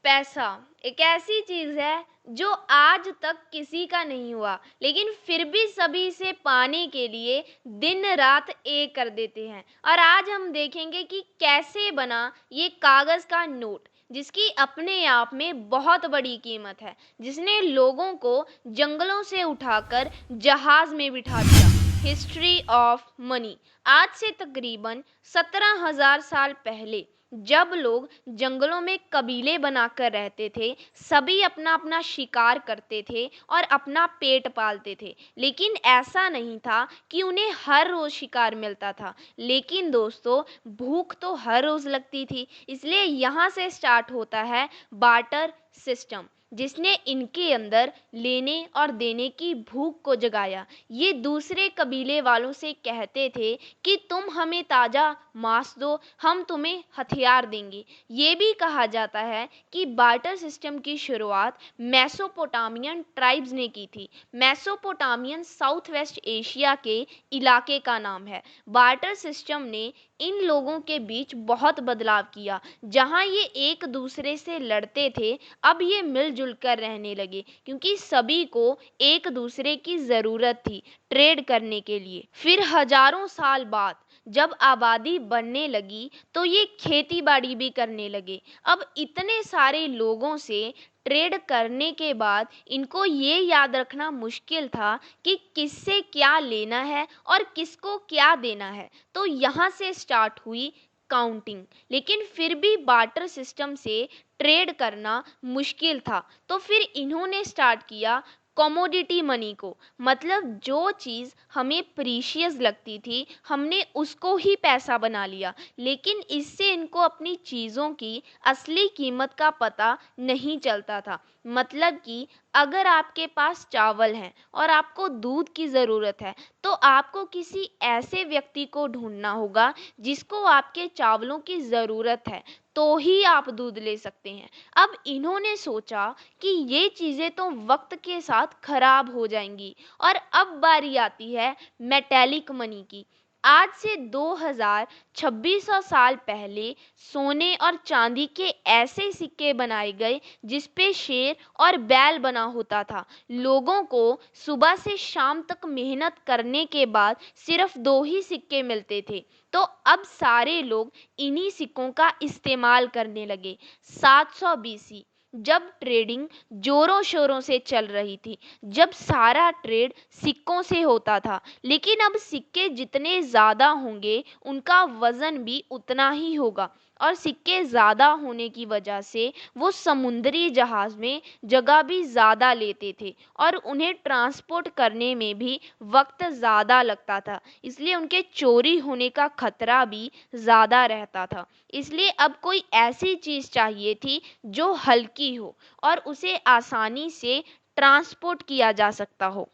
पैसा एक ऐसी चीज़ है जो आज तक किसी का नहीं हुआ, लेकिन फिर भी सभी इसे पाने के लिए दिन रात एक कर देते हैं। और आज हम देखेंगे कि कैसे बना ये कागज़ का नोट, जिसकी अपने आप में बहुत बड़ी कीमत है, जिसने लोगों को जंगलों से उठाकर जहाज में बिठा दिया। History of money. आज से तकरीबन 17,000 साल पहले जब लोग जंगलों में कबीले बनाकर रहते थे, सभी अपना अपना शिकार करते थे और अपना पेट पालते थे। लेकिन ऐसा नहीं था कि उन्हें हर रोज शिकार मिलता था। लेकिन दोस्तों, भूख तो हर रोज लगती थी। इसलिए यहाँ से स्टार्ट होता है बार्टर सिस्टम, जिसने इनके अंदर लेने और देने की भूख को जगाया। ये दूसरे कबीले वालों से कहते थे कि तुम हमें ताज़ा मांस दो, हम तुम्हें हथियार देंगे। ये भी कहा जाता है कि बार्टर सिस्टम की शुरुआत मेसोपोटामियन ट्राइब्स ने की थी। मेसोपोटामियन साउथ वेस्ट एशिया के इलाके का नाम है। बार्टर सिस्टम ने इन लोगों के बीच बहुत बदलाव किया। जहां ये एक दूसरे से लड़ते थे, अब ये मिलजुल कर रहने लगे, क्योंकि सभी को एक दूसरे की ज़रूरत थी ट्रेड करने के लिए। फिर हजारों साल बाद जब आबादी बढ़ने लगी तो ये खेती बाड़ी भी करने लगे। अब इतने सारे लोगों से ट्रेड करने के बाद इनको ये याद रखना मुश्किल था कि किससे क्या लेना है और किसको क्या देना है। तो यहाँ से स्टार्ट हुई काउंटिंग। लेकिन फिर भी बार्टर सिस्टम से ट्रेड करना मुश्किल था, तो फिर इन्होंने स्टार्ट किया कमोडिटी मनी को। मतलब जो चीज़ हमें प्रीशियस लगती थी, हमने उसको ही पैसा बना लिया। लेकिन इससे इनको अपनी चीज़ों की असली कीमत का पता नहीं चलता था। मतलब कि अगर आपके पास चावल हैं और आपको दूध की ज़रूरत है, तो आपको किसी ऐसे व्यक्ति को ढूंढना होगा जिसको आपके चावलों की ज़रूरत है, तो ही आप दूध ले सकते हैं। अब इन्होंने सोचा कि ये चीज़ें तो वक्त के साथ खराब हो जाएंगी, और अब बारी आती है मेटेलिक मनी की। आज से 2600 साल पहले सोने और चांदी के ऐसे सिक्के बनाए गए जिस पे शेर और बैल बना होता था। लोगों को सुबह से शाम तक मेहनत करने के बाद सिर्फ 2 ही सिक्के मिलते थे। तो अब सारे लोग इन्हीं सिक्कों का इस्तेमाल करने लगे। 700 बीसी, जब ट्रेडिंग जोरों शोरों से चल रही थी, जब सारा ट्रेड सिक्कों से होता था। लेकिन अब सिक्के जितने ज़्यादा होंगे, उनका वज़न भी उतना ही होगा। और सिक्के ज़्यादा होने की वजह से वो समुद्री जहाज़ में जगह भी ज़्यादा लेते थे, और उन्हें ट्रांसपोर्ट करने में भी वक्त ज़्यादा लगता था। इसलिए उनके चोरी होने का खतरा भी ज़्यादा रहता था। इसलिए अब कोई ऐसी चीज़ चाहिए थी जो हल्की हो और उसे आसानी से ट्रांसपोर्ट किया जा सकता हो।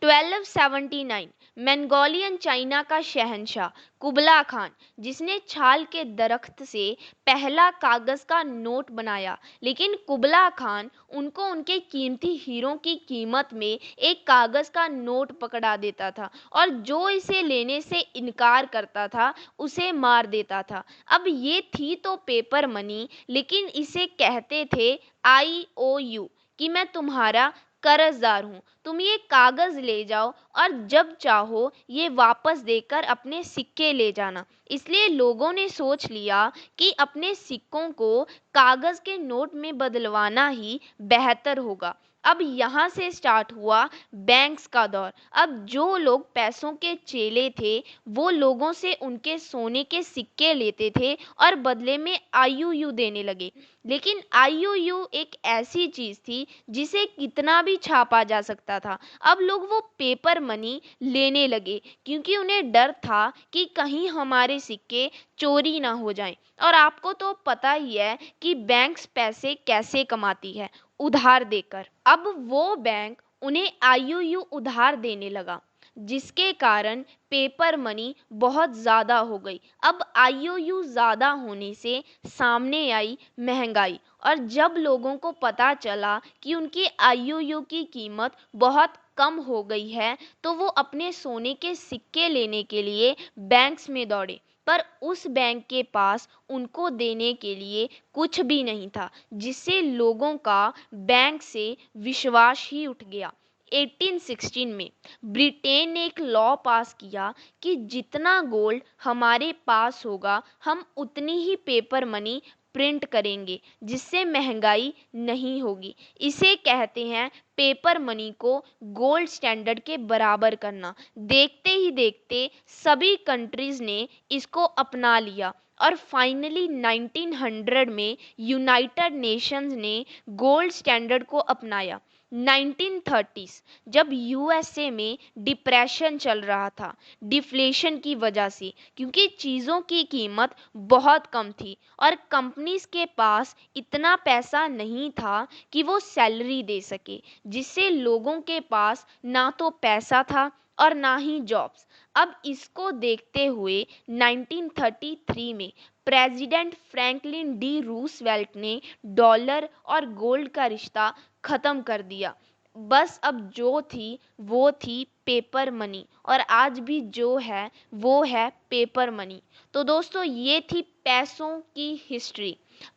1279, मंगोलियन चाइना का शहंशाह कुबला खान, जिसने छाल के दरख्त से पहला कागज़ का नोट बनाया। लेकिन कुबला खान उनको उनके कीमती हीरों की कीमत में एक कागज़ का नोट पकड़ा देता था, और जो इसे लेने से इनकार करता था उसे मार देता था। अब ये थी तो पेपर मनी, लेकिन इसे कहते थे IOU, कि मैं तुम्हारा कर्जदार हूँ, तुम ये कागज़ ले जाओ और जब चाहो ये वापस देकर अपने सिक्के ले जाना। इसलिए लोगों ने सोच लिया कि अपने सिक्कों को कागज़ के नोट में बदलवाना ही बेहतर होगा। अब यहाँ से स्टार्ट हुआ बैंक्स का दौर। अब जो लोग पैसों के चेले थे, वो लोगों से उनके सोने के सिक्के लेते थे और बदले में IOU देने लगे। लेकिन IOU एक ऐसी चीज़ थी जिसे कितना भी छापा जा सकता था। अब लोग वो पेपर मनी लेने लगे, क्योंकि उन्हें डर था कि कहीं हमारे सिक्के चोरी ना हो जाएं। और आपको तो पता ही है कि बैंक्स पैसे कैसे कमाती है, उधार देकर। अब वो बैंक उन्हें IOU उधार देने लगा, जिसके कारण पेपर मनी बहुत ज़्यादा हो गई। अब IOU ज़्यादा होने से सामने आई महंगाई, और जब लोगों को पता चला कि उनकी IOU की कीमत बहुत कम हो गई है, तो वो अपने सोने के सिक्के लेने के लिए बैंक्स में दौड़े। पर उस बैंक के पास उनको देने के लिए कुछ भी नहीं था, जिससे लोगों का बैंक से विश्वास ही उठ गया। 1816 में ब्रिटेन ने एक लॉ पास किया कि जितना गोल्ड हमारे पास होगा हम उतनी ही पेपर मनी प्रिंट करेंगे, जिससे महंगाई नहीं होगी। इसे कहते हैं पेपर मनी को गोल्ड स्टैंडर्ड के बराबर करना। देखते ही देखते सभी कंट्रीज ने इसको अपना लिया और फाइनली 1900 में यूनाइटेड नेशंस ने गोल्ड स्टैंडर्ड को अपनाया। 1930s जब यूएसए में डिप्रेशन चल रहा था डिफ्लेशन की वजह से, क्योंकि चीज़ों की कीमत बहुत कम थी और कंपनीज के पास इतना पैसा नहीं था कि वो सैलरी दे सके, जिससे लोगों के पास ना तो पैसा था और ना ही जॉब्स। अब इसको देखते हुए 1933 में प्रेसिडेंट फ्रैंकलिन डी रूजवेल्ट ने डॉलर और गोल्ड का रिश्ता ख़त्म कर दिया। बस अब जो थी वो थी पेपर मनी, और आज भी जो है वो है पेपर मनी। तो दोस्तों ये थी पैसों की हिस्ट्री।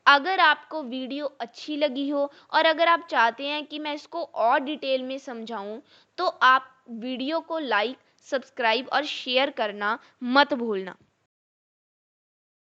अगर आपको वीडियो अच्छी लगी हो और अगर आप चाहते हैं कि मैं इसको और डिटेल में समझाऊं, तो आप वीडियो को लाइक, सब्सक्राइब और शेयर करना मत भूलना।